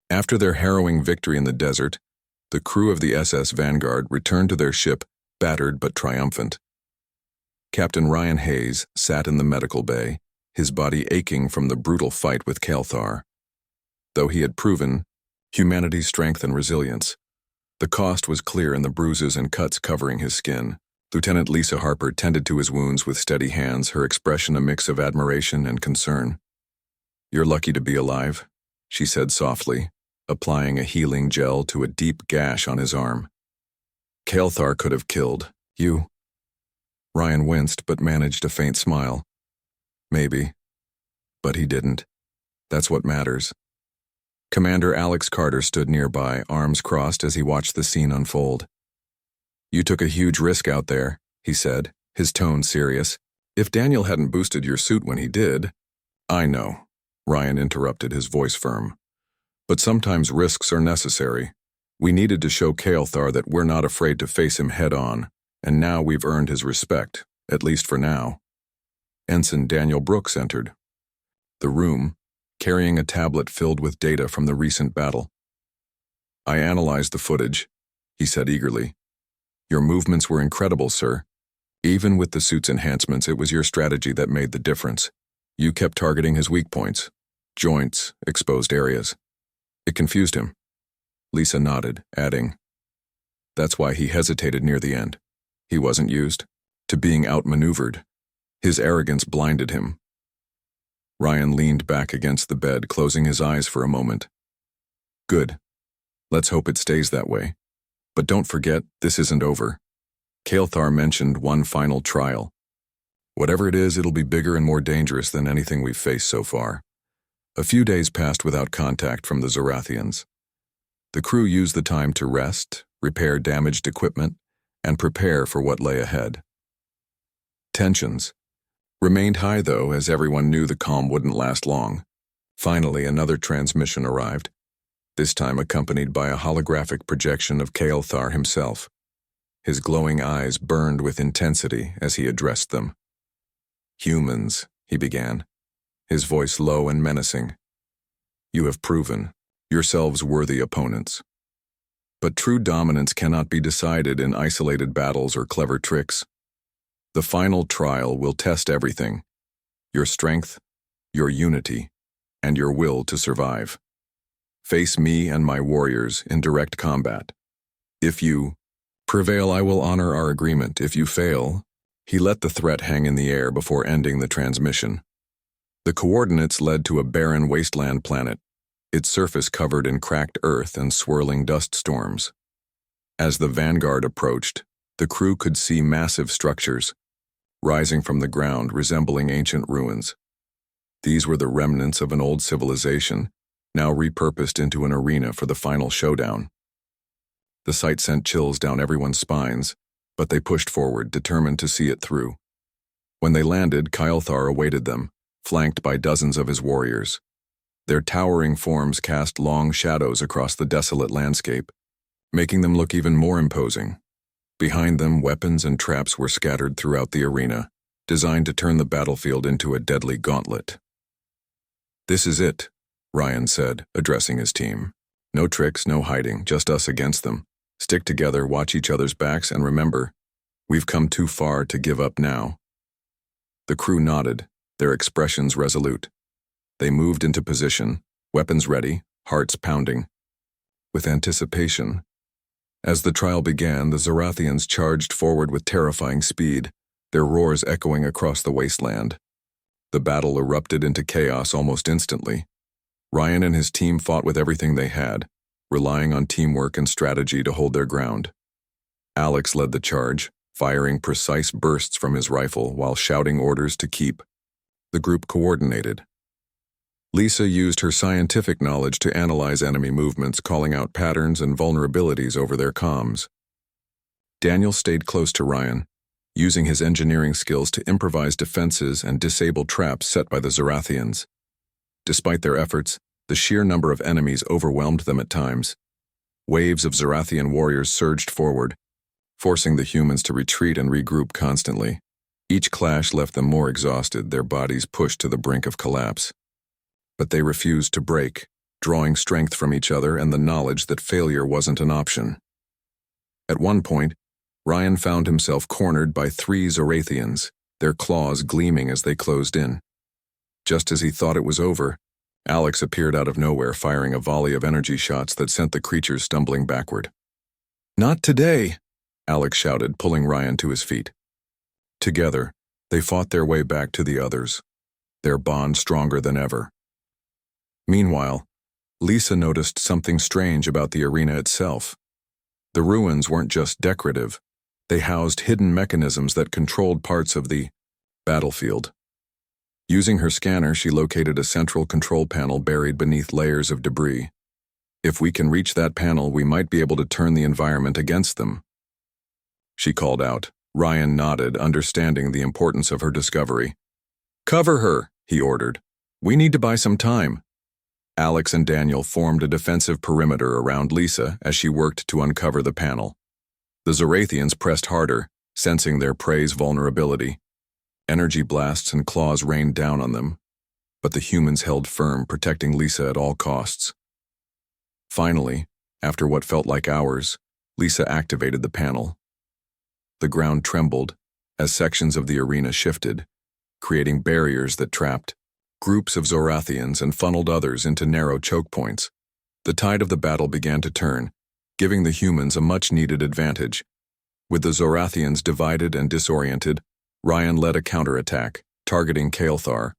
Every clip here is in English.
After their harrowing victory in the desert, the crew of the SS Vanguard returned to their ship, battered but triumphant. Captain Ryan Hayes sat in the medical bay, his body aching from the brutal fight with Kael'thar. Though he had proven humanity's strength and resilience, the cost was clear in the bruises and cuts covering his skin. Lieutenant Lisa Harper tended to his wounds with steady hands, her expression a mix of admiration and concern. "You're lucky to be alive," she said softly, applying a healing gel to a deep gash on his arm. "Kael'thar could have killed you." Ryan winced but managed a faint smile. "Maybe. But he didn't. That's what matters." Commander Alex Carter stood nearby, arms crossed as he watched the scene unfold. "You took a huge risk out there," he said, his tone serious. "If Daniel hadn't boosted your suit when he did—" "I know," Ryan interrupted, his voice firm. "But sometimes risks are necessary. We needed to show Kael'thar that we're not afraid to face him head-on, and now we've earned his respect, at least for now." Ensign Daniel Brooks entered the room, carrying a tablet filled with data from the recent battle. "I analyzed the footage," he said eagerly. "Your movements were incredible, sir. Even with the suit's enhancements, it was your strategy that made the difference. You kept targeting his weak points, joints, exposed areas. It confused him." Lisa nodded, adding, "That's why he hesitated near the end. He wasn't used to being outmaneuvered. His arrogance blinded him." Ryan leaned back against the bed, closing his eyes for a moment. "Good. Let's hope it stays that way. But don't forget, this isn't over. Kael'thar mentioned one final trial. Whatever it is, it'll be bigger and more dangerous than anything we've faced so far." A few days passed without contact from the Zorathians. The crew used the time to rest, repair damaged equipment, and prepare for what lay ahead. Tensions remained high, though, as everyone knew the calm wouldn't last long. Finally, another transmission arrived, this time accompanied by a holographic projection of Kael'thar himself. His glowing eyes burned with intensity as he addressed them. "Humans," he began, his voice low and menacing. "You have proven yourselves worthy opponents. But true dominance cannot be decided in isolated battles or clever tricks. The final trial will test everything: your strength, your unity, and your will to survive. Face me and my warriors in direct combat. If you prevail, I will honor our agreement. If you fail—" He let the threat hang in the air before ending the transmission. The coordinates led to a barren wasteland planet, its surface covered in cracked earth and swirling dust storms. As the Vanguard approached, the crew could see massive structures rising from the ground, resembling ancient ruins. These were the remnants of an old civilization, now repurposed into an arena for the final showdown. The sight sent chills down everyone's spines, but they pushed forward, determined to see it through. When they landed, Kael'thar awaited them, flanked by dozens of his warriors. Their towering forms cast long shadows across the desolate landscape, making them look even more imposing. Behind them, weapons and traps were scattered throughout the arena, designed to turn the battlefield into a deadly gauntlet. "This is it," Ryan said, addressing his team. "No tricks, no hiding, just us against them. Stick together, watch each other's backs, and remember, we've come too far to give up now." The crew nodded, their expressions resolute. They moved into position, weapons ready, hearts pounding with anticipation. As the trial began, the Zorathians charged forward with terrifying speed, their roars echoing across the wasteland. The battle erupted into chaos almost instantly. Ryan and his team fought with everything they had, relying on teamwork and strategy to hold their ground. Alex led the charge, firing precise bursts from his rifle while shouting orders to keep. The group coordinated. Lisa used her scientific knowledge to analyze enemy movements, calling out patterns and vulnerabilities over their comms. Daniel stayed close to Ryan, using his engineering skills to improvise defenses and disable traps set by the Zorathians. Despite their efforts, the sheer number of enemies overwhelmed them at times. Waves of Zorathian warriors surged forward, forcing the humans to retreat and regroup constantly. Each clash left them more exhausted, their bodies pushed to the brink of collapse. But they refused to break, drawing strength from each other and the knowledge that failure wasn't an option. At one point, Ryan found himself cornered by 3 Zorathians, their claws gleaming as they closed in. Just as he thought it was over, Alex appeared out of nowhere, firing a volley of energy shots that sent the creatures stumbling backward. "Not today!" Alex shouted, pulling Ryan to his feet. Together, they fought their way back to the others, their bond stronger than ever. Meanwhile, Lisa noticed something strange about the arena itself. The ruins weren't just decorative, they housed hidden mechanisms that controlled parts of the battlefield. Using her scanner, she located a central control panel buried beneath layers of debris. "If we can reach that panel, we might be able to turn the environment against them," she called out. Ryan nodded, understanding the importance of her discovery. "Cover her," he ordered. "We need to buy some time." Alex and Daniel formed a defensive perimeter around Lisa as she worked to uncover the panel. The Zorathians pressed harder, sensing their prey's vulnerability. Energy blasts and claws rained down on them, but the humans held firm, protecting Lisa at all costs. Finally, after what felt like hours, Lisa activated the panel. The ground trembled as sections of the arena shifted, creating barriers that trapped groups of Zorathians and funneled others into narrow choke points. The tide of the battle began to turn, giving the humans a much-needed advantage. With the Zorathians divided and disoriented, Ryan led a counterattack, targeting Kael'thar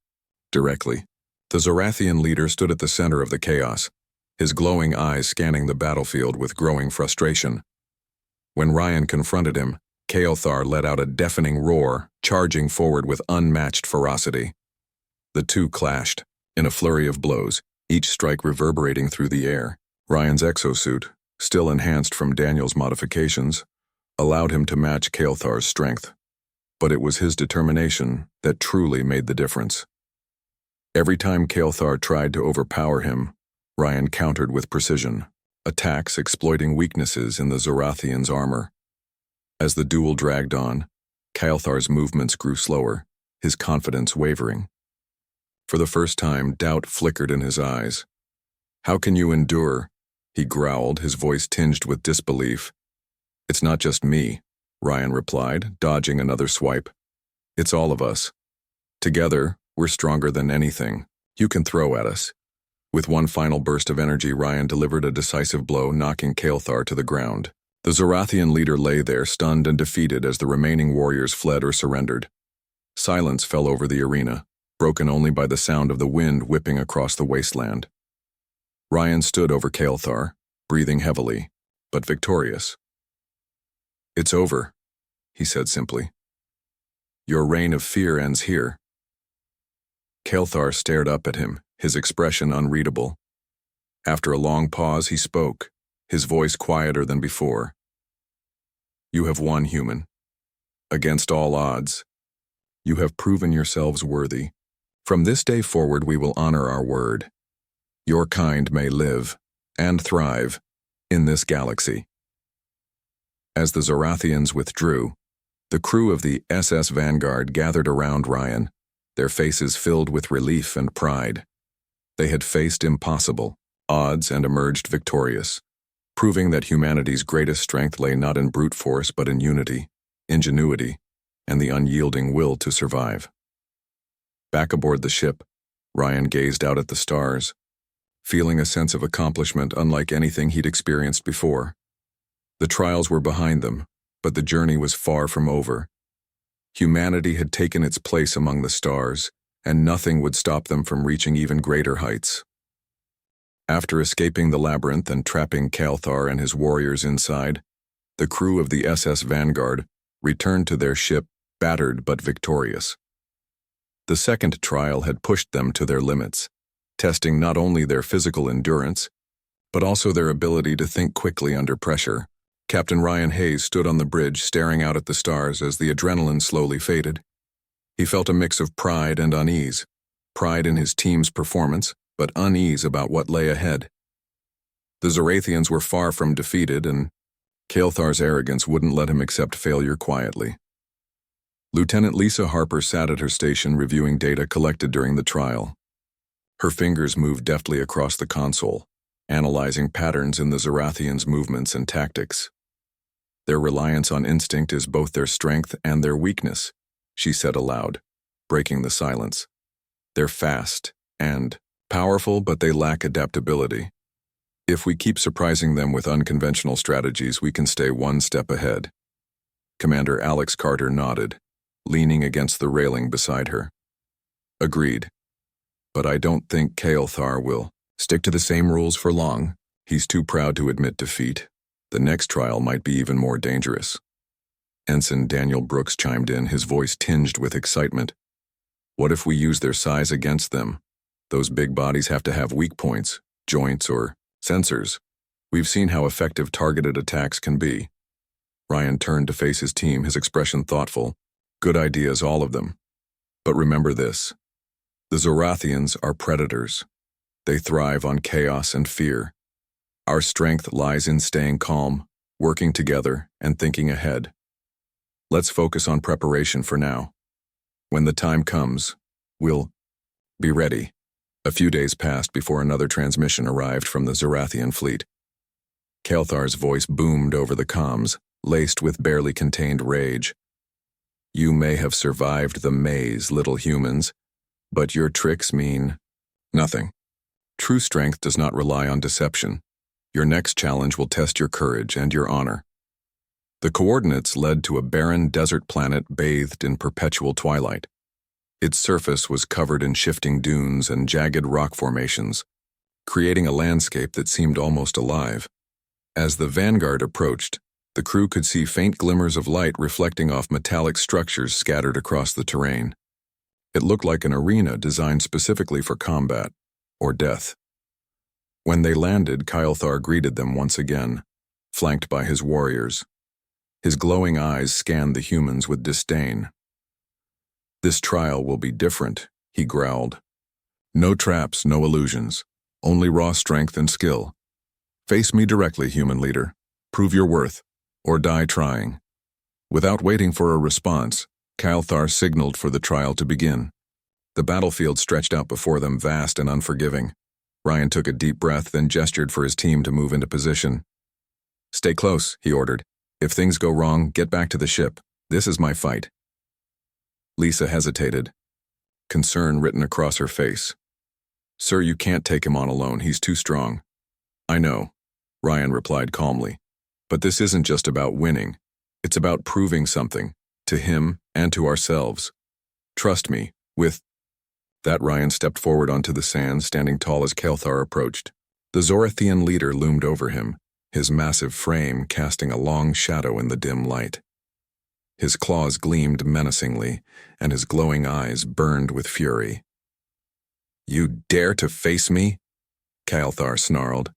directly. The Zorathian leader stood at the center of the chaos, his glowing eyes scanning the battlefield with growing frustration. When Ryan confronted him, Kael'thar let out a deafening roar, charging forward with unmatched ferocity. The two clashed, in a flurry of blows, each strike reverberating through the air. Ryan's exosuit, still enhanced from Daniel's modifications, allowed him to match Kael'thar's strength. But it was his determination that truly made the difference. Every time Kael'thar tried to overpower him, Ryan countered with precision, attacks exploiting weaknesses in the Zorathian's armor. As the duel dragged on, Kael'thar's movements grew slower, his confidence wavering. For the first time, doubt flickered in his eyes. "How can you endure?" he growled, his voice tinged with disbelief. "It's not just me," Ryan replied, dodging another swipe. "It's all of us. Together, we're stronger than anything you can throw at us." With one final burst of energy, Ryan delivered a decisive blow, knocking Kael'thar to the ground. The Zorathian leader lay there, stunned and defeated as the remaining warriors fled or surrendered. Silence fell over the arena, broken only by the sound of the wind whipping across the wasteland. Ryan stood over Kael'thar, breathing heavily, but victorious. "It's over," he said simply. "Your reign of fear ends here." Kael'thar stared up at him, his expression unreadable. After a long pause, he spoke, his voice quieter than before. "You have won, human. Against all odds, you have proven yourselves worthy. From this day forward, we will honor our word. Your kind may live and thrive in this galaxy." As the Zorathians withdrew, the crew of the SS Vanguard gathered around Ryan, their faces filled with relief and pride. They had faced impossible odds and emerged victorious, proving that humanity's greatest strength lay not in brute force but in unity, ingenuity, and the unyielding will to survive. Back aboard the ship, Ryan gazed out at the stars, feeling a sense of accomplishment unlike anything he'd experienced before. The trials were behind them, but the journey was far from over. Humanity had taken its place among the stars, and nothing would stop them from reaching even greater heights. After escaping the labyrinth and trapping Kael'thar and his warriors inside, the crew of the SS Vanguard returned to their ship, battered but victorious. The second trial had pushed them to their limits, testing not only their physical endurance, but also their ability to think quickly under pressure. Captain Ryan Hayes stood on the bridge, staring out at the stars as the adrenaline slowly faded. He felt a mix of pride and unease, pride in his team's performance, but unease about what lay ahead. The Zorathians were far from defeated, and Kael'thar's arrogance wouldn't let him accept failure quietly. Lieutenant Lisa Harper sat at her station reviewing data collected during the trial. Her fingers moved deftly across the console, analyzing patterns in the Zorathians' movements and tactics. Their reliance on instinct is both their strength and their weakness, she said aloud, breaking the silence. They're fast and powerful, but they lack adaptability. If we keep surprising them with unconventional strategies, we can stay one step ahead. Commander Alex Carter nodded, leaning against the railing beside her. Agreed. But I don't think Kael'thar will stick to the same rules for long. He's too proud to admit defeat. The next trial might be even more dangerous. Ensign Daniel Brooks chimed in, his voice tinged with excitement. What if we use their size against them? Those big bodies have to have weak points, joints, or sensors. We've seen how effective targeted attacks can be. Ryan turned to face his team, his expression thoughtful. Good ideas, all of them. But remember this. The Zorathians are predators. They thrive on chaos and fear. Our strength lies in staying calm, working together, and thinking ahead. Let's focus on preparation for now. When the time comes, we'll be ready. A few days passed before another transmission arrived from the Zorathian fleet. Kael'thar's voice boomed over the comms, laced with barely contained rage. You may have survived the maze, little humans, but your tricks mean nothing. True strength does not rely on deception. Your next challenge will test your courage and your honor. The coordinates led to a barren desert planet bathed in perpetual twilight. Its surface was covered in shifting dunes and jagged rock formations, creating a landscape that seemed almost alive. As the Vanguard approached, the crew could see faint glimmers of light reflecting off metallic structures scattered across the terrain. It looked like an arena designed specifically for combat, or death. When they landed, Kael'thar greeted them once again, flanked by his warriors. His glowing eyes scanned the humans with disdain. This trial will be different, he growled. No traps, no illusions, only raw strength and skill. Face me directly, human leader. Prove your worth, or die trying. Without waiting for a response, Kael'thar signaled for the trial to begin. The battlefield stretched out before them, vast and unforgiving. Ryan took a deep breath, then gestured for his team to move into position. Stay close, he ordered. If things go wrong, get back to the ship. This is my fight. Lisa hesitated, concern written across her face. Sir, you can't take him on alone. He's too strong. I know, Ryan replied calmly. But this isn't just about winning. It's about proving something, to him and to ourselves. Trust me, with that Ryan stepped forward onto the sand, standing tall as Kael'thar approached. The Zorathian leader loomed over him, his massive frame casting a long shadow in the dim light. His claws gleamed menacingly, and his glowing eyes burned with fury. You dare to face me? Kael'thar snarled.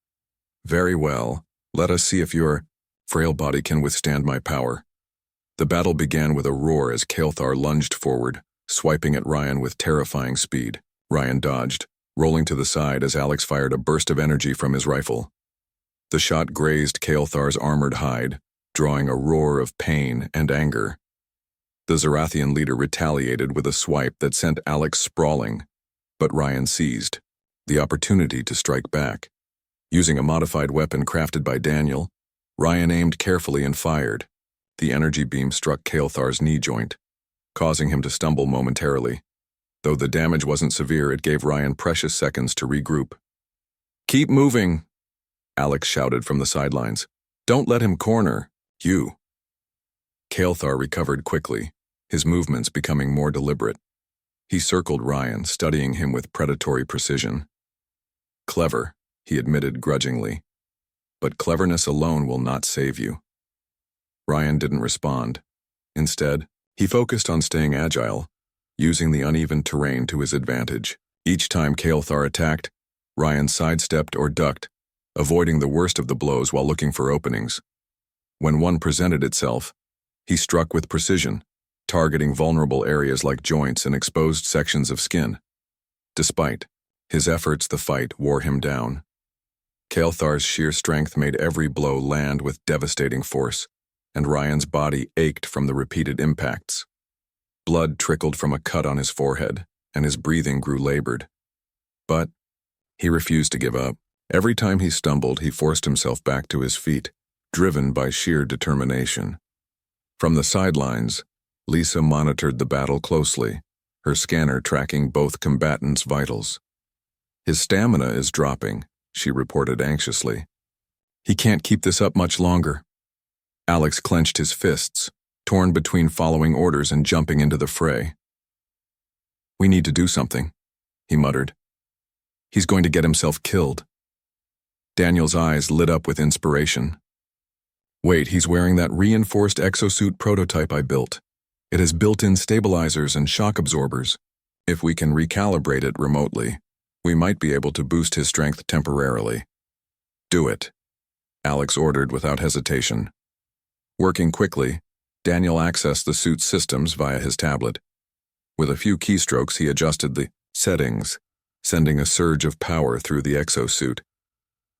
Very well, let us see if your frail body can withstand my power. The battle began with a roar as Kael'thar lunged forward, swiping at Ryan with terrifying speed. Ryan dodged, rolling to the side as Alex fired a burst of energy from his rifle. The shot grazed Kael'thar's armored hide, drawing a roar of pain and anger. The Zorathian leader retaliated with a swipe that sent Alex sprawling, but Ryan seized the opportunity to strike back. Using a modified weapon crafted by Daniel, Ryan aimed carefully and fired. The energy beam struck Kael'thar's knee joint, causing him to stumble momentarily. Though the damage wasn't severe, it gave Ryan precious seconds to regroup. Keep moving, Alex shouted from the sidelines. Don't let him corner you. Kael'thar recovered quickly, his movements becoming more deliberate. He circled Ryan, studying him with predatory precision. Clever, he admitted grudgingly. But cleverness alone will not save you. Ryan didn't respond. Instead, he focused on staying agile, using the uneven terrain to his advantage. Each time Kael'thar attacked, Ryan sidestepped or ducked, avoiding the worst of the blows while looking for openings. When one presented itself, he struck with precision, targeting vulnerable areas like joints and exposed sections of skin. Despite his efforts, the fight wore him down. Kael'thar's sheer strength made every blow land with devastating force, and Ryan's body ached from the repeated impacts. Blood trickled from a cut on his forehead, and his breathing grew labored. But he refused to give up. Every time he stumbled, he forced himself back to his feet, driven by sheer determination. From the sidelines, Lisa monitored the battle closely, her scanner tracking both combatants' vitals. "His stamina is dropping," she reported anxiously. "He can't keep this up much longer." Alex clenched his fists, torn between following orders and jumping into the fray. "We need to do something," he muttered. "He's going to get himself killed." Daniel's eyes lit up with inspiration. "Wait, he's wearing that reinforced exosuit prototype I built. It has built-in stabilizers and shock absorbers. If we can recalibrate it remotely, we might be able to boost his strength temporarily." "Do it," Alex ordered without hesitation. Working quickly, Daniel accessed the suit's systems via his tablet. With a few keystrokes, he adjusted the settings, sending a surge of power through the exosuit.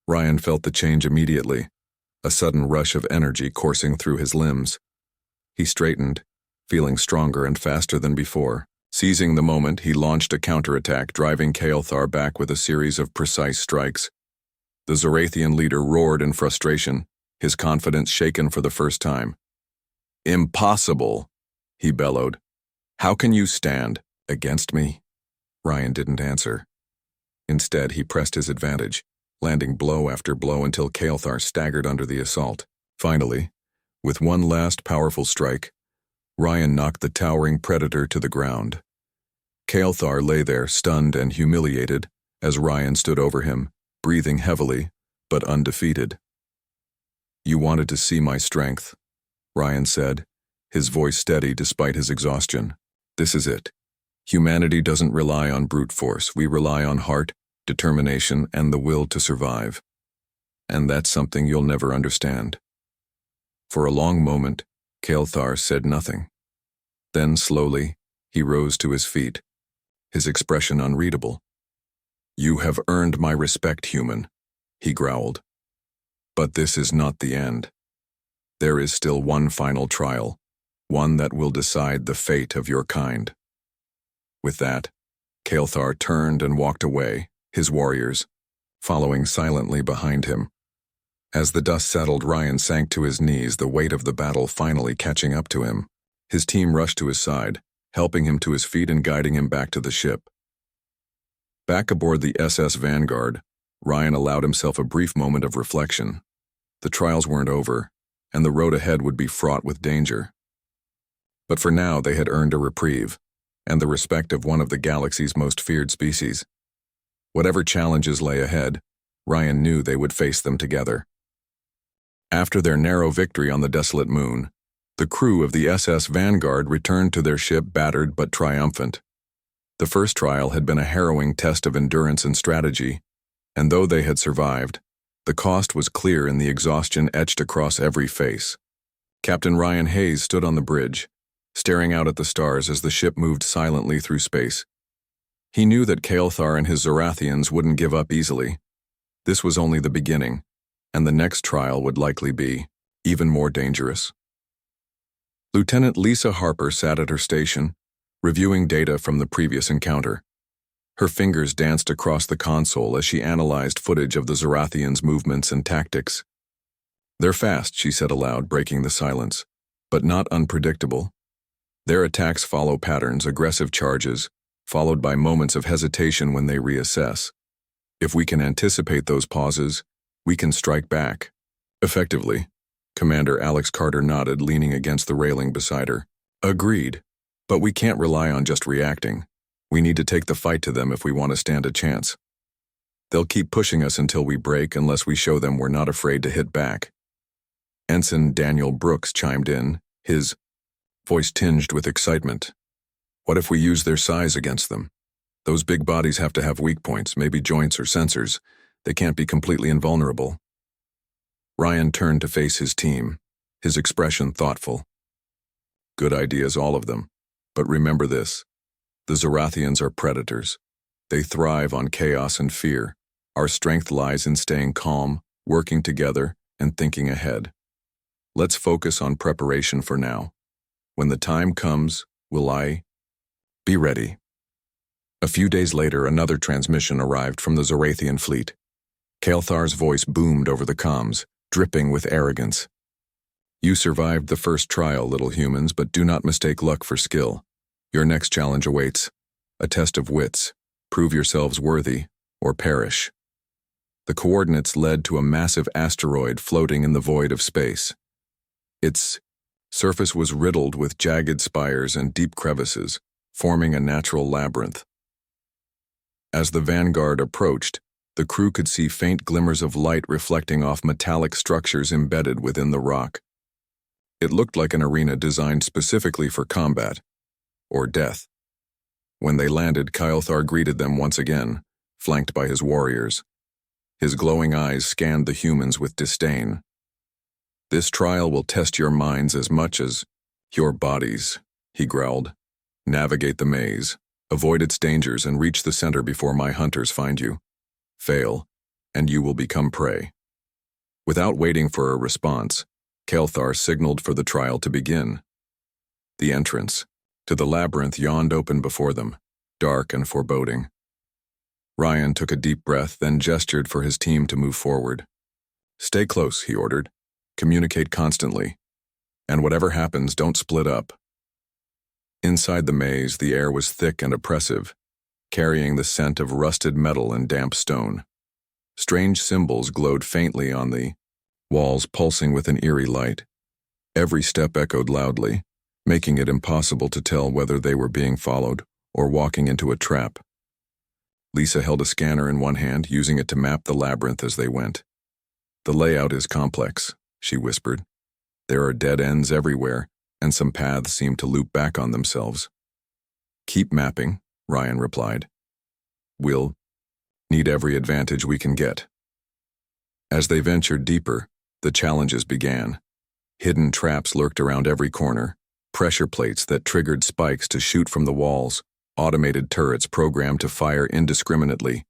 Ryan felt the change immediately, a sudden rush of energy coursing through his limbs. He straightened, feeling stronger and faster than before. Seizing the moment, he launched a counterattack, driving Kael'thar back with a series of precise strikes. The Zorathian leader roared in frustration, his confidence shaken for the first time. "Impossible," he bellowed. "How can you stand against me?" Ryan didn't answer. Instead, he pressed his advantage, landing blow after blow until Kael'thar staggered under the assault. Finally, with one last powerful strike, Ryan knocked the towering predator to the ground. Kael'thar lay there, stunned and humiliated, as Ryan stood over him, breathing heavily, but undefeated. "You wanted to see my strength," Ryan said, his voice steady despite his exhaustion. "This is it. Humanity doesn't rely on brute force. We rely on heart, determination, and the will to survive. And that's something you'll never understand." For a long moment, Kael'thar said nothing. Then, slowly, he rose to his feet, his expression unreadable. "You have earned my respect, human," he growled. "But this is not the end. There is still one final trial, one that will decide the fate of your kind." With that, Kael'thar turned and walked away, his warriors following silently behind him. As the dust settled, Ryan sank to his knees, the weight of the battle finally catching up to him. His team rushed to his side, helping him to his feet and guiding him back to the ship. Back aboard the SS Vanguard, Ryan allowed himself a brief moment of reflection. The trials weren't over, and the road ahead would be fraught with danger. But for now, they had earned a reprieve, and the respect of one of the galaxy's most feared species. Whatever challenges lay ahead, Ryan knew they would face them together. After their narrow victory on the desolate moon, the crew of the SS Vanguard returned to their ship battered but triumphant. The first trial had been a harrowing test of endurance and strategy, and though they had survived, the cost was clear in the exhaustion etched across every face. Captain Ryan Hayes stood on the bridge, staring out at the stars as the ship moved silently through space. He knew that Kael'thar and his Zorathians wouldn't give up easily. This was only the beginning, and the next trial would likely be even more dangerous. Lieutenant Lisa Harper sat at her station, reviewing data from the previous encounter. Her fingers danced across the console as she analyzed footage of the Zorathians' movements and tactics. "They're fast," she said aloud, breaking the silence, "but not unpredictable. Their attacks follow patterns, aggressive charges, followed by moments of hesitation when they reassess. If we can anticipate those pauses, we can strike back effectively." Commander Alex Carter nodded, leaning against the railing beside her. "Agreed. But we can't rely on just reacting. We need to take the fight to them if we want to stand a chance. They'll keep pushing us until we break unless we show them we're not afraid to hit back." Ensign Daniel Brooks chimed in, his voice tinged with excitement. "What if we use their size against them? Those big bodies have to have weak points, maybe joints or sensors. They can't be completely invulnerable." Ryan turned to face his team, his expression thoughtful. "Good ideas, all of them. But remember this. The Zorathians are predators. They thrive on chaos and fear. Our strength lies in staying calm, working together, and thinking ahead. Let's focus on preparation for now. When the time comes, will I be ready?" A few days later, another transmission arrived from the Zorathian fleet. Kael'thar's voice boomed over the comms, dripping with arrogance. You survived the first trial, little humans, but do not mistake luck for skill. Your next challenge awaits. A test of wits. Prove yourselves worthy, or perish. The coordinates led to a massive asteroid floating in the void of space. Its surface was riddled with jagged spires and deep crevices, forming a natural labyrinth. As the Vanguard approached, the crew could see faint glimmers of light reflecting off metallic structures embedded within the rock. It looked like an arena designed specifically for combat, or death. When they landed, Kael'thar greeted them once again, flanked by his warriors. His glowing eyes scanned the humans with disdain. This trial will test your minds as much as your bodies, he growled. Navigate the maze, avoid its dangers, and reach the center before my hunters find you. Fail, and you will become prey. Without waiting for a response, Kael'thar signaled for the trial to begin. The entrance to the labyrinth yawned open before them, dark and foreboding. Ryan took a deep breath, then gestured for his team to move forward. Stay close, he ordered. Communicate constantly. And whatever happens, don't split up. Inside the maze, the air was thick and oppressive, carrying the scent of rusted metal and damp stone. Strange symbols glowed faintly on the walls, pulsing with an eerie light. Every step echoed loudly, making it impossible to tell whether they were being followed or walking into a trap. Lisa held a scanner in one hand, using it to map the labyrinth as they went. The layout is complex, she whispered. There are dead ends everywhere, and some paths seem to loop back on themselves. Keep mapping, Ryan replied. We'll need every advantage we can get. As they ventured deeper, the challenges began. Hidden traps lurked around every corner, pressure plates that triggered spikes to shoot from the walls, automated turrets programmed to fire indiscriminately,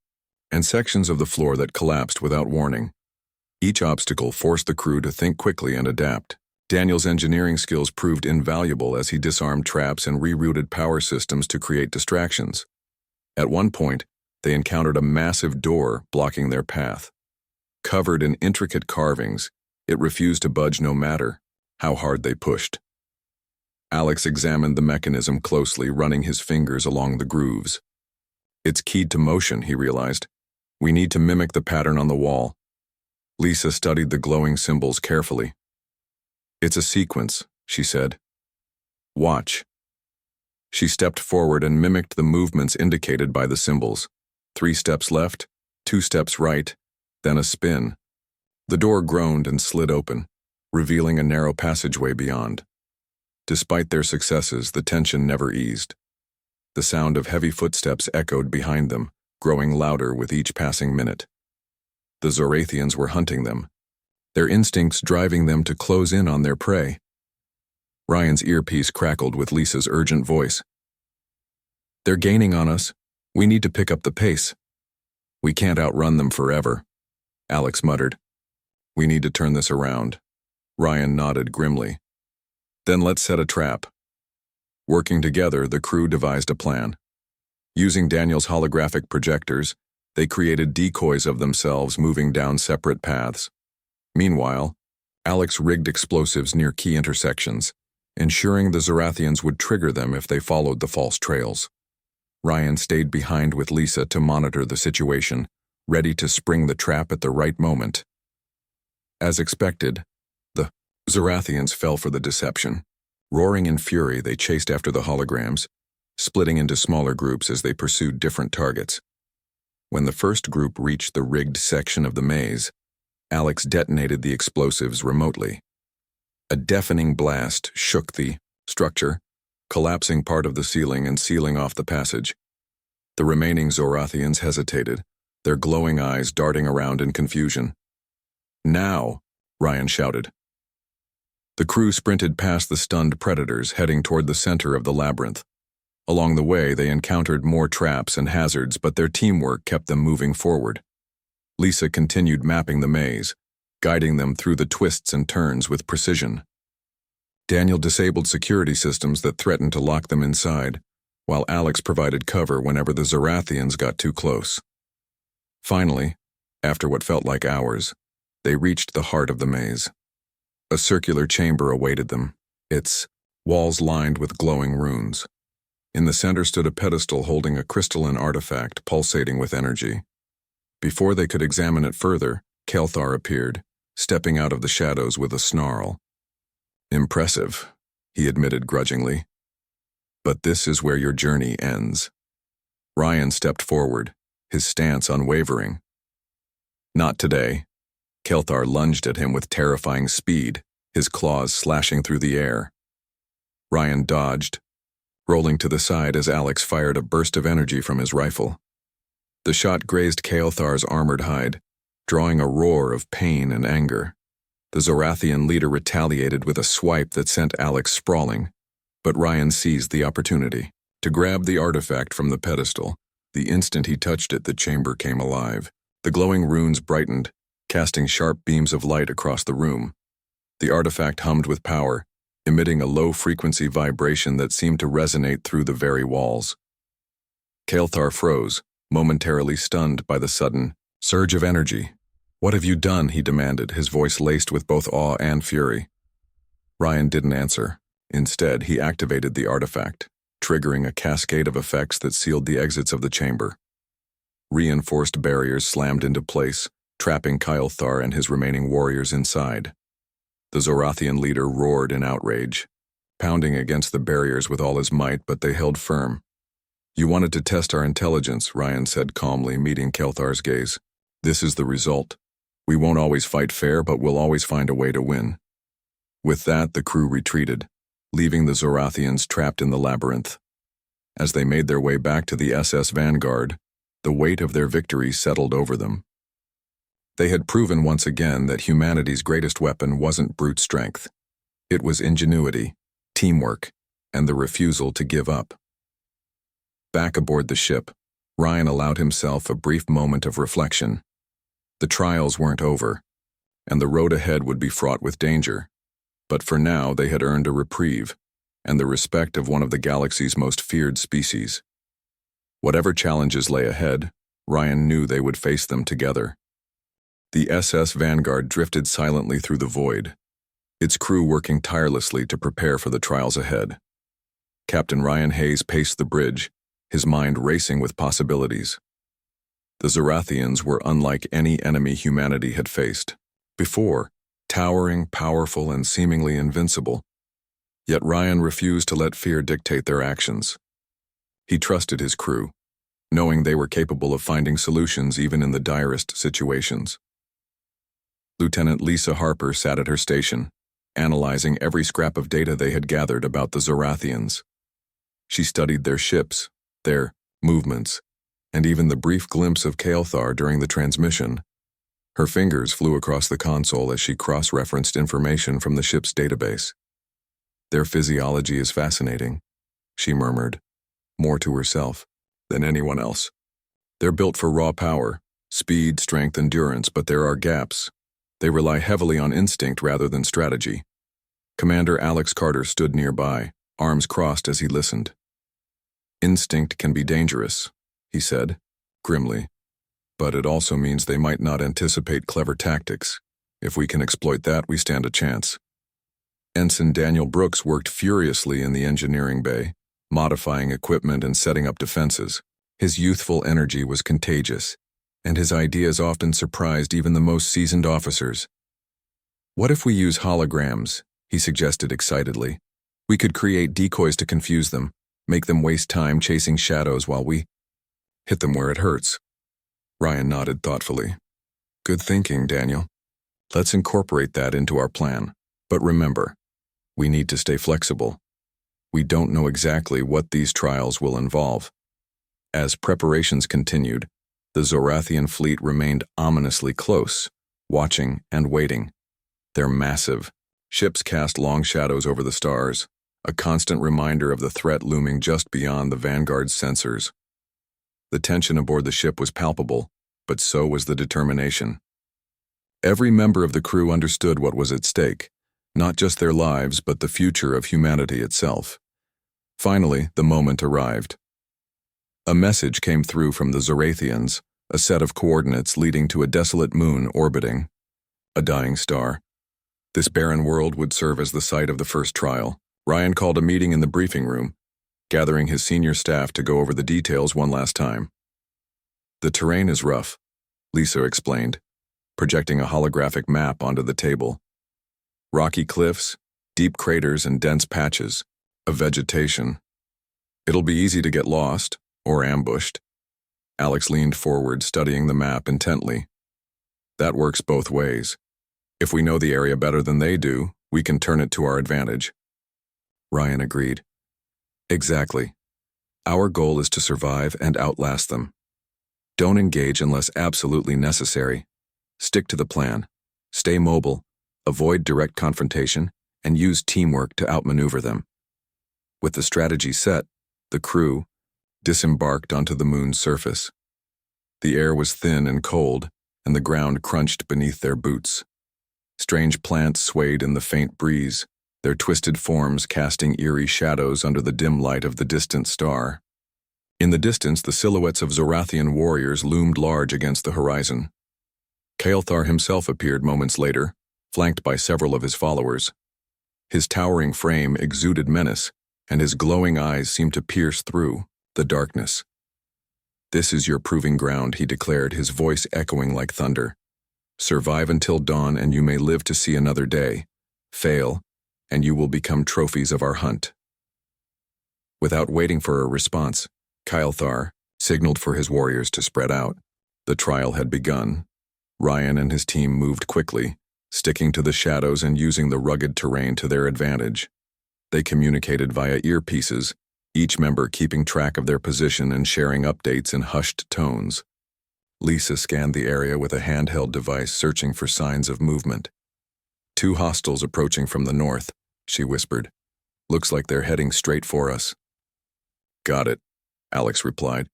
and sections of the floor that collapsed without warning. Each obstacle forced the crew to think quickly and adapt. Daniel's engineering skills proved invaluable as he disarmed traps and rerouted power systems to create distractions. At one point, they encountered a massive door blocking their path. Covered in intricate carvings, it refused to budge no matter how hard they pushed. Alex examined the mechanism closely, running his fingers along the grooves. It's keyed to motion, he realized. We need to mimic the pattern on the wall. Lisa studied the glowing symbols carefully. It's a sequence, she said. Watch. She stepped forward and mimicked the movements indicated by the symbols. 3 steps left, 2 steps right, then a spin. The door groaned and slid open, revealing a narrow passageway beyond. Despite their successes, the tension never eased. The sound of heavy footsteps echoed behind them, growing louder with each passing minute. The Zorathians were hunting them, their instincts driving them to close in on their prey. Ryan's earpiece crackled with Lisa's urgent voice. They're gaining on us. We need to pick up the pace. We can't outrun them forever, Alex muttered. We need to turn this around. Ryan nodded grimly. Then let's set a trap. Working together, the crew devised a plan. Using Daniel's holographic projectors, they created decoys of themselves moving down separate paths. Meanwhile, Alex rigged explosives near key intersections, ensuring the Zorathians would trigger them if they followed the false trails. Ryan stayed behind with Lisa to monitor the situation, ready to spring the trap at the right moment. As expected, the Zorathians fell for the deception. Roaring in fury, they chased after the holograms, splitting into smaller groups as they pursued different targets. When the first group reached the rigged section of the maze, Alex detonated the explosives remotely. A deafening blast shook the structure, collapsing part of the ceiling and sealing off the passage. The remaining Zorathians hesitated, their glowing eyes darting around in confusion. Now, Ryan shouted. The crew sprinted past the stunned predators, heading toward the center of the labyrinth. Along the way, they encountered more traps and hazards, but their teamwork kept them moving forward. Lisa continued mapping the maze, guiding them through the twists and turns with precision. Daniel disabled security systems that threatened to lock them inside, while Alex provided cover whenever the Zorathians got too close. Finally, after what felt like hours, they reached the heart of the maze. A circular chamber awaited them, its walls lined with glowing runes. In the center stood a pedestal holding a crystalline artifact pulsating with energy. Before they could examine it further, Kelthar appeared, stepping out of the shadows with a snarl. "Impressive," he admitted grudgingly. "But this is where your journey ends." Ryan stepped forward, his stance unwavering. "Not today." Kelthar lunged at him with terrifying speed, his claws slashing through the air. Ryan dodged, rolling to the side as Alex fired a burst of energy from his rifle. The shot grazed Kelthar's armored hide, drawing a roar of pain and anger. The Zorathian leader retaliated with a swipe that sent Alex sprawling, but Ryan seized the opportunity to grab the artifact from the pedestal. The instant he touched it, the chamber came alive. The glowing runes brightened, casting sharp beams of light across the room. The artifact hummed with power, emitting a low-frequency vibration that seemed to resonate through the very walls. Kelthar froze, momentarily stunned by the sudden surge of energy. "What have you done?" he demanded, his voice laced with both awe and fury. Ryan didn't answer. Instead, he activated the artifact, triggering a cascade of effects that sealed the exits of the chamber. Reinforced barriers slammed into place, trapping Kelthar and his remaining warriors inside. The Zorathian leader roared in outrage, pounding against the barriers with all his might, but they held firm. "You wanted to test our intelligence," Ryan said calmly, meeting Kelthar's gaze. "This is the result. We won't always fight fair, but we'll always find a way to win." With that, the crew retreated, leaving the Zorathians trapped in the labyrinth. As they made their way back to the SS Vanguard, the weight of their victory settled over them. They had proven once again that humanity's greatest weapon wasn't brute strength. It was ingenuity, teamwork, and the refusal to give up. Back aboard the ship, Ryan allowed himself a brief moment of reflection. The trials weren't over, and the road ahead would be fraught with danger. But for now, they had earned a reprieve, and the respect of one of the galaxy's most feared species. Whatever challenges lay ahead, Ryan knew they would face them together. The SS Vanguard drifted silently through the void, its crew working tirelessly to prepare for the trials ahead. Captain Ryan Hayes paced the bridge, his mind racing with possibilities. The Zorathians were unlike any enemy humanity had faced before, towering, powerful, and seemingly invincible. Yet Ryan refused to let fear dictate their actions. He trusted his crew, knowing they were capable of finding solutions even in the direst situations. Lieutenant Lisa Harper sat at her station, analyzing every scrap of data they had gathered about the Zorathians. She studied their ships, their movements, and even the brief glimpse of Kelthar during the transmission. Her fingers flew across the console as she cross-referenced information from the ship's database. "Their physiology is fascinating," she murmured, more to herself than anyone else. "They're built for raw power, speed, strength, endurance, but there are gaps. They rely heavily on instinct rather than strategy." Commander Alex Carter stood nearby, arms crossed as he listened. "Instinct can be dangerous," he said, grimly, "but it also means they might not anticipate clever tactics. If we can exploit that, we stand a chance." Ensign Daniel Brooks worked furiously in the engineering bay, modifying equipment and setting up defenses. His youthful energy was contagious, and his ideas often surprised even the most seasoned officers. "What if we use holograms?" he suggested excitedly. "We could create decoys to confuse them, make them waste time chasing shadows while we hit them where it hurts." Ryan nodded thoughtfully. "Good thinking, Daniel. Let's incorporate that into our plan. But remember, we need to stay flexible. We don't know exactly what these trials will involve." As preparations continued, the Zorathian fleet remained ominously close, watching and waiting. Their massive ships cast long shadows over the stars, a constant reminder of the threat looming just beyond the Vanguard's sensors. The tension aboard the ship was palpable, but so was the determination. Every member of the crew understood what was at stake, not just their lives, but the future of humanity itself. Finally, the moment arrived. A message came through from the Zorathians, a set of coordinates leading to a desolate moon orbiting a dying star. This barren world would serve as the site of the first trial. Ryan called a meeting in the briefing room, gathering his senior staff to go over the details one last time. The terrain is rough, Lisa explained, projecting a holographic map onto the table. Rocky cliffs, deep craters, and dense patches of vegetation. It'll be easy to get lost, or ambushed. Alex leaned forward, studying the map intently. That works both ways. If we know the area better than they do, we can turn it to our advantage. Ryan agreed. Exactly. Our goal is to survive and outlast them. Don't engage unless absolutely necessary. Stick to the plan. Stay mobile, avoid direct confrontation, and use teamwork to outmaneuver them. With the strategy set, the crew disembarked onto the moon's surface. The air was thin and cold, and the ground crunched beneath their boots. Strange plants swayed in the faint breeze, their twisted forms casting eerie shadows under the dim light of the distant star. In the distance, the silhouettes of Zorathian warriors loomed large against the horizon. Kael'thar himself appeared moments later, flanked by several of his followers. His towering frame exuded menace, and his glowing eyes seemed to pierce through the darkness. "This is your proving ground," he declared, his voice echoing like thunder. "Survive until dawn and you may live to see another day. Fail, and you will become trophies of our hunt." Without waiting for a response, Kael'thar signaled for his warriors to spread out. The trial had begun. Ryan and his team moved quickly, sticking to the shadows and using the rugged terrain to their advantage. They communicated via earpieces, each member keeping track of their position and sharing updates in hushed tones. Lisa scanned the area with a handheld device, searching for signs of movement. "Two hostiles approaching from the north," she whispered. "Looks like they're heading straight for us." "Got it," Alex replied.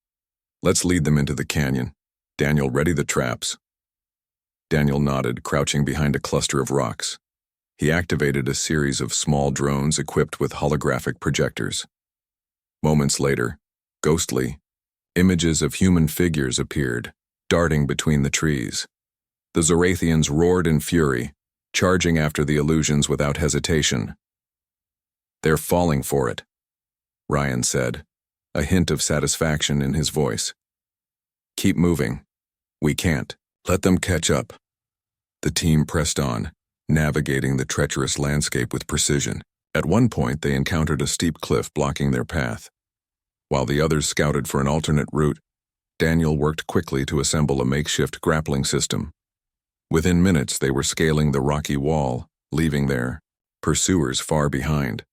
"Let's lead them into the canyon. Daniel, ready the traps." Daniel nodded, crouching behind a cluster of rocks. He activated a series of small drones equipped with holographic projectors. Moments later, ghostly, images of human figures appeared, darting between the trees. The Zorathians roared in fury, charging after the illusions without hesitation. "They're falling for it," Ryan said, a hint of satisfaction in his voice. "Keep moving. We can't. Let them catch up." The team pressed on, navigating the treacherous landscape with precision. At one point, they encountered a steep cliff blocking their path. While the others scouted for an alternate route, Daniel worked quickly to assemble a makeshift grappling system. Within minutes, they were scaling the rocky wall, leaving their pursuers far behind.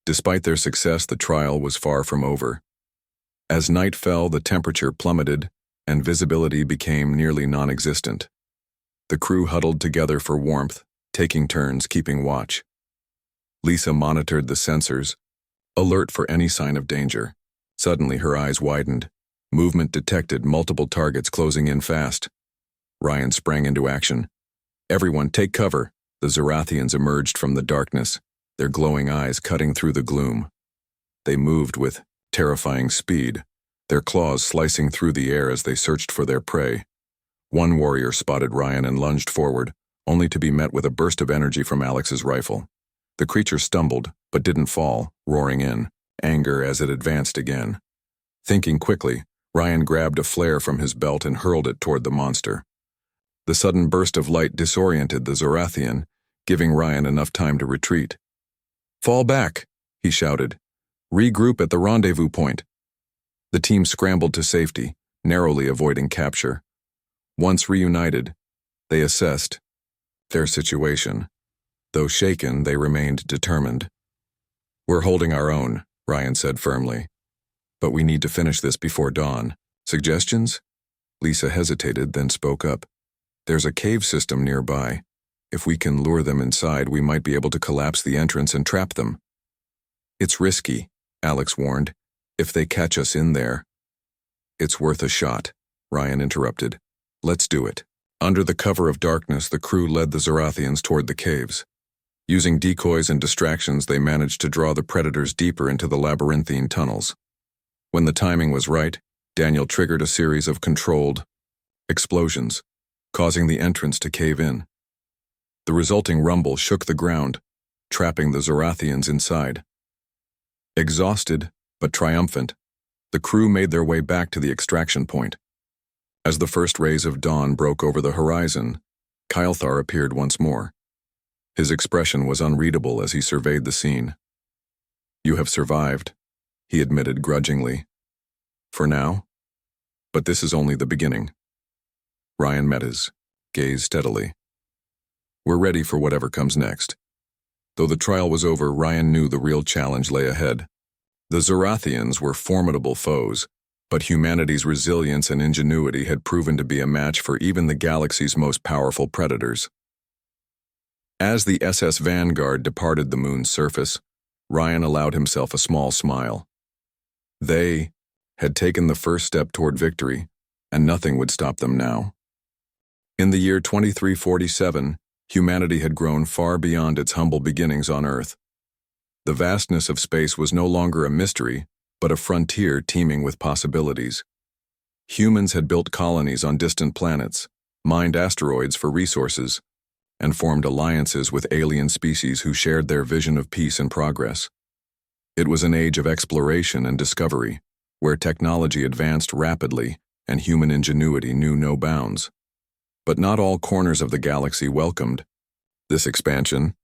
Despite their success, the trial was far from over. As night fell, the temperature plummeted, and visibility became nearly non-existent. The crew huddled together for warmth, taking turns keeping watch. Lisa monitored the sensors, alert for any sign of danger. Suddenly, her eyes widened. Movement detected, multiple targets closing in fast. Ryan sprang into action. "Everyone, take cover." The Zorathians emerged from the darkness, their glowing eyes cutting through the gloom. They moved with terrifying speed, their claws slicing through the air as they searched for their prey. One warrior spotted Ryan and lunged forward, only to be met with a burst of energy from Alex's rifle. The creature stumbled, but didn't fall, roaring in anger as it advanced again. Thinking quickly, Ryan grabbed a flare from his belt and hurled it toward the monster. The sudden burst of light disoriented the Zorathian, giving Ryan enough time to retreat. "Fall back," he shouted. "Regroup at the rendezvous point." The team scrambled to safety, narrowly avoiding capture. Once reunited, they assessed their situation. Though shaken, they remained determined. "We're holding our own," Ryan said firmly. "But we need to finish this before dawn. Suggestions?" Lisa hesitated, then spoke up. "There's a cave system nearby. If we can lure them inside, we might be able to collapse the entrance and trap them." "It's risky," Alex warned. "If they catch us in there." "It's worth a shot," Ryan interrupted. "Let's do it." Under the cover of darkness, the crew led the Zorathians toward the caves. Using decoys and distractions, they managed to draw the predators deeper into the labyrinthine tunnels. When the timing was right, Daniel triggered a series of controlled explosions, causing the entrance to cave in. The resulting rumble shook the ground, trapping the Zorathians inside. Exhausted, but triumphant, the crew made their way back to the extraction point. As the first rays of dawn broke over the horizon, Kylthar appeared once more. His expression was unreadable as he surveyed the scene. "You have survived," he admitted grudgingly. "For now? But this is only the beginning." Ryan met his gaze steadily. "We're ready for whatever comes next." Though the trial was over, Ryan knew the real challenge lay ahead. The Zorathians were formidable foes, but humanity's resilience and ingenuity had proven to be a match for even the galaxy's most powerful predators. As the SS Vanguard departed the moon's surface, Ryan allowed himself a small smile. They had taken the first step toward victory, and nothing would stop them now. In the year 2347, humanity had grown far beyond its humble beginnings on Earth. The vastness of space was no longer a mystery, but a frontier teeming with possibilities. Humans had built colonies on distant planets, mined asteroids for resources, and formed alliances with alien species who shared their vision of peace and progress. It was an age of exploration and discovery, where technology advanced rapidly and human ingenuity knew no bounds. But not all corners of the galaxy welcomed this expansion.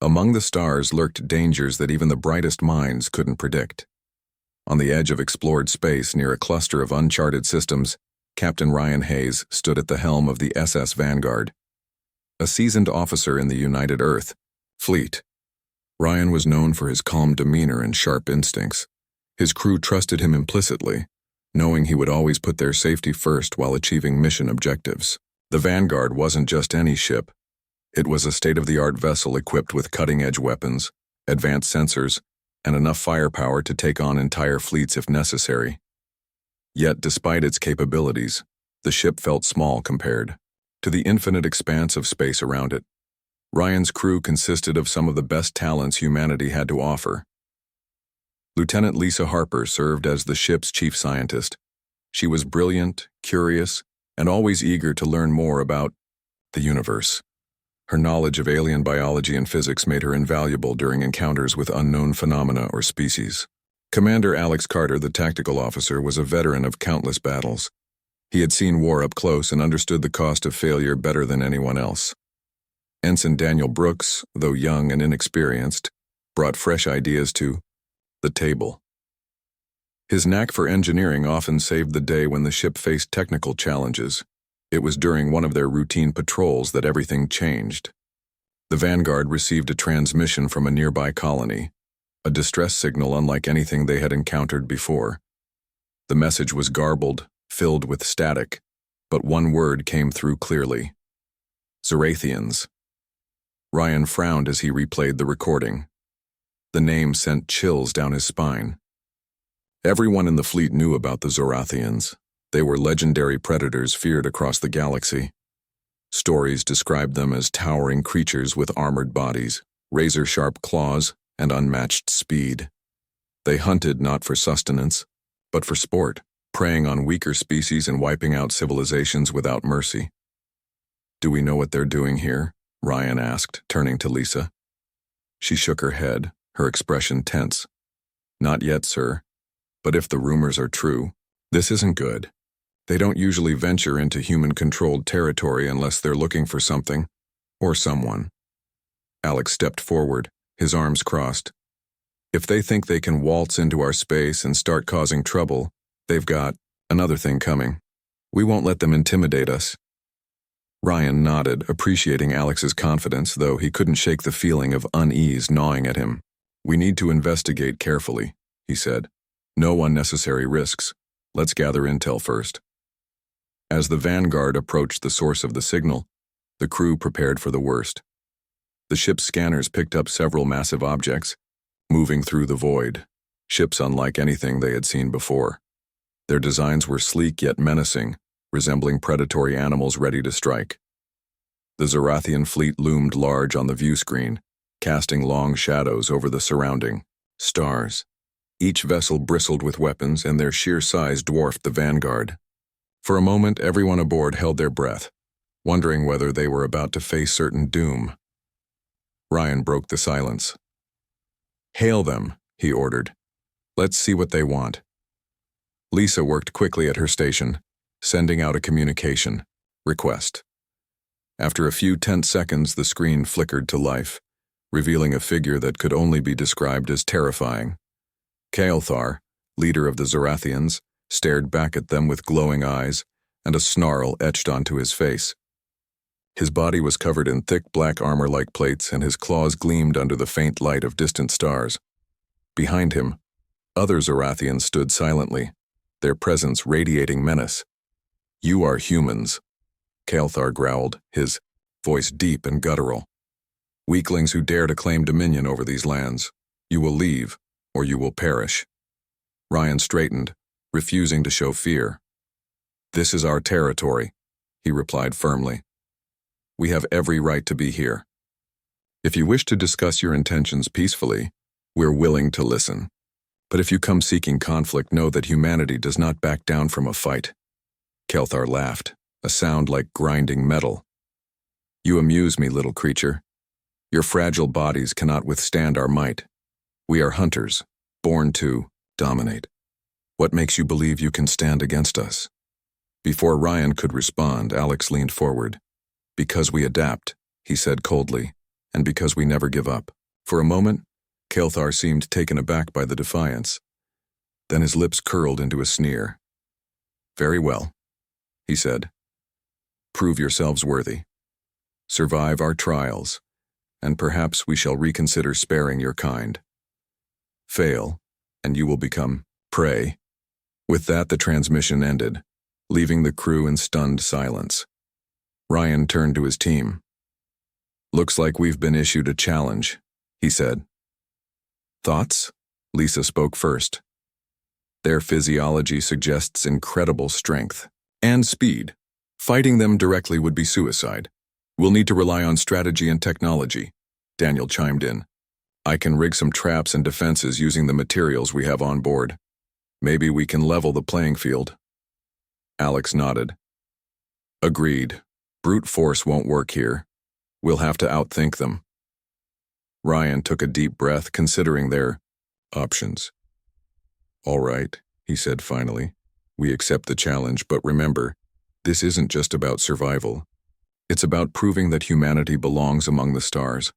Among the stars lurked dangers that even the brightest minds couldn't predict. On the edge of explored space near a cluster of uncharted systems, Captain Ryan Hayes stood at the helm of the SS Vanguard. A seasoned officer in the United Earth Fleet, Ryan was known for his calm demeanor and sharp instincts. His crew trusted him implicitly, knowing he would always put their safety first while achieving mission objectives. The Vanguard wasn't just any ship. It was a state-of-the-art vessel equipped with cutting-edge weapons, advanced sensors, and enough firepower to take on entire fleets if necessary. Yet, despite its capabilities, the ship felt small compared to the infinite expanse of space around it. Ryan's crew consisted of some of the best talents humanity had to offer. Lieutenant Lisa Harper served as the ship's chief scientist. She was brilliant, curious, and always eager to learn more about the universe. Her knowledge of alien biology and physics made her invaluable during encounters with unknown phenomena or species. Commander Alex Carter, the tactical officer, was a veteran of countless battles. He had seen war up close and understood the cost of failure better than anyone else. Ensign Daniel Brooks, though young and inexperienced, brought fresh ideas to the table. His knack for engineering often saved the day when the ship faced technical challenges. It was during one of their routine patrols that everything changed. The Vanguard received a transmission from a nearby colony, a distress signal unlike anything they had encountered before. The message was garbled, filled with static, but one word came through clearly: Zorathians. Ryan frowned as he replayed the recording. The name sent chills down his spine. Everyone in the fleet knew about the Zorathians. They were legendary predators feared across the galaxy. Stories described them as towering creatures with armored bodies, razor-sharp claws, and unmatched speed. They hunted not for sustenance, but for sport, preying on weaker species and wiping out civilizations without mercy. "Do we know what they're doing here?" Ryan asked, turning to Lisa. She shook her head, her expression tense. "Not yet, sir. But if the rumors are true, this isn't good. They don't usually venture into human-controlled territory unless they're looking for something, or someone." Alex stepped forward, his arms crossed. "If they think they can waltz into our space and start causing trouble, they've got another thing coming. We won't let them intimidate us." Ryan nodded, appreciating Alex's confidence, though he couldn't shake the feeling of unease gnawing at him. "We need to investigate carefully," he said. "No unnecessary risks. Let's gather intel first." As the Vanguard approached the source of the signal, the crew prepared for the worst. The ship's scanners picked up several massive objects, moving through the void, ships unlike anything they had seen before. Their designs were sleek yet menacing, resembling predatory animals ready to strike. The Zorathian fleet loomed large on the view screen, casting long shadows over the surrounding stars. Each vessel bristled with weapons, and their sheer size dwarfed the vanguard. For a moment, everyone aboard held their breath, wondering whether they were about to face certain doom. Ryan broke the silence. "Hail them," he ordered. "Let's see what they want." Lisa worked quickly at her station, sending out a communication request. After a few tense seconds, the screen flickered to life, revealing a figure that could only be described as terrifying. Kael'thar, leader of the Zorathians, stared back at them with glowing eyes, and a snarl etched onto his face. His body was covered in thick black armor-like plates, and his claws gleamed under the faint light of distant stars. Behind him, other Zorathians stood silently, their presence radiating menace. "You are humans," Kael'thar growled, his voice deep and guttural. "Weaklings who dare to claim dominion over these lands. You will leave, or you will perish." Ryan straightened, refusing to show fear. "This is our territory," he replied firmly. "We have every right to be here. If you wish to discuss your intentions peacefully, we're willing to listen. But if you come seeking conflict, know that humanity does not back down from a fight." Kael'thar laughed, a sound like grinding metal. "You amuse me, little creature. Your fragile bodies cannot withstand our might. We are hunters, born to dominate. What makes you believe you can stand against us?" Before Ryan could respond, Alex leaned forward. "Because we adapt," he said coldly, "and because we never give up." For a moment, Kael'thar seemed taken aback by the defiance. Then his lips curled into a sneer. "Very well," he said. "Prove yourselves worthy. Survive our trials, and perhaps we shall reconsider sparing your kind. Fail, and you will become prey." With that, the transmission ended, leaving the crew in stunned silence. Ryan turned to his team. "Looks like we've been issued a challenge," he said. "Thoughts?" Lisa spoke first. "Their physiology suggests incredible strength and speed. Fighting them directly would be suicide. We'll need to rely on strategy and technology," Daniel chimed in. "I can rig some traps and defenses using the materials we have on board. Maybe we can level the playing field." Alex nodded. "Agreed. Brute force won't work here. We'll have to outthink them." Ryan took a deep breath, considering their options. "All right," he said finally. "We accept the challenge, but remember, this isn't just about survival. It's about proving that humanity belongs among the stars.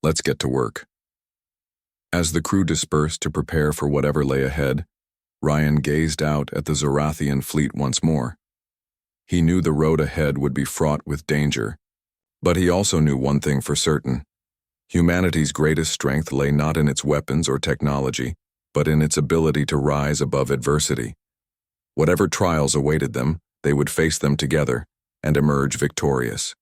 Let's get to work." As the crew dispersed to prepare for whatever lay ahead, Ryan gazed out at the Zorathian fleet once more. He knew the road ahead would be fraught with danger, but he also knew one thing for certain. Humanity's greatest strength lay not in its weapons or technology, but in its ability to rise above adversity. Whatever trials awaited them, they would face them together and emerge victorious.